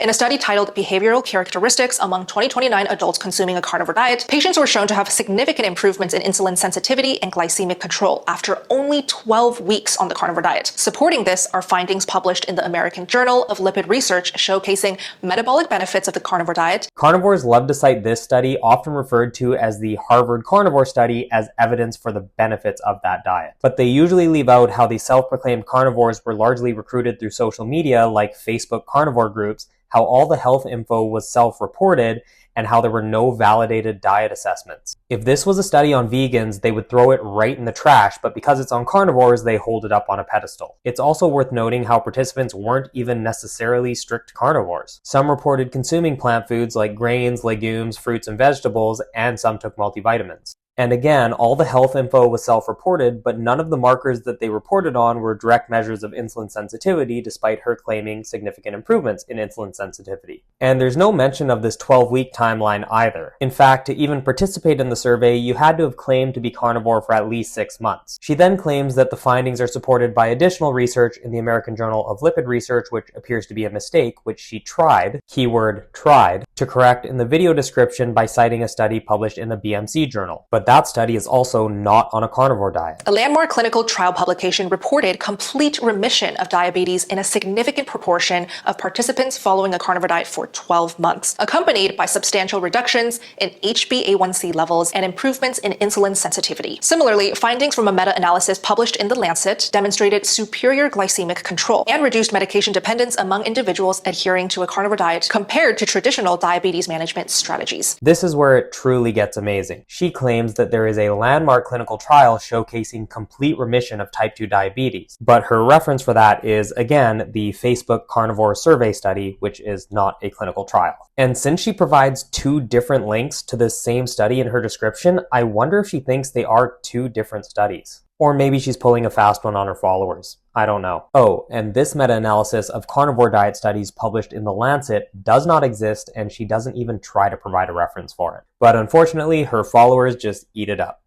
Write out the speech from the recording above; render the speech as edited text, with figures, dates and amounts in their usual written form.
In a study titled Behavioral Characteristics Among 2029 Adults Consuming a Carnivore Diet, patients were shown to have significant improvements in insulin sensitivity and glycemic control after only 12 weeks on the carnivore diet. Supporting this are findings published in the American Journal of Lipid Research showcasing metabolic benefits of the carnivore diet. Carnivores love to cite this study, often referred to as the Harvard Carnivore Study, as evidence for the benefits of that diet. But they usually leave out how the self-proclaimed carnivores were largely recruited through social media like Facebook carnivore groups, how all the health info was self-reported, and how there were no validated diet assessments. If this was a study on vegans, they would throw it right in the trash, but because it's on carnivores, they hold it up on a pedestal. It's also worth noting how participants weren't even necessarily strict carnivores. Some reported consuming plant foods like grains, legumes, fruits, and vegetables, and some took multivitamins. And again, all the health info was self-reported, but none of the markers that they reported on were direct measures of insulin sensitivity, despite her claiming significant improvements in insulin sensitivity. And there's no mention of this 12-week timeline either. In fact, to even participate in the survey, you had to have claimed to be carnivore for at least 6 months. She then claims that the findings are supported by additional research in the American Journal of Lipid Research, which appears to be a mistake, which she tried, keyword tried, to correct in the video description by citing a study published in the BMC journal. But that study is also not on a carnivore diet. A landmark clinical trial publication reported complete remission of diabetes in a significant proportion of participants following a carnivore diet for 12 months, accompanied by substantial reductions in HbA1c levels and improvements in insulin sensitivity. Similarly, findings from a meta-analysis published in the Lancet demonstrated superior glycemic control and reduced medication dependence among individuals adhering to a carnivore diet compared to traditional diabetes management strategies. This is where it truly gets amazing. She claims that there is a landmark clinical trial showcasing complete remission of type 2 diabetes. But her reference for that is, again, the Facebook Carnivore Survey study, which is not a clinical trial. And since she provides 2 different links to this same study in her description, I wonder if she thinks they are 2 different studies. Or maybe she's pulling a fast one on her followers. I don't know. Oh, and this meta-analysis of carnivore diet studies published in the Lancet does not exist, and she doesn't even try to provide a reference for it. But unfortunately, her followers just eat it up.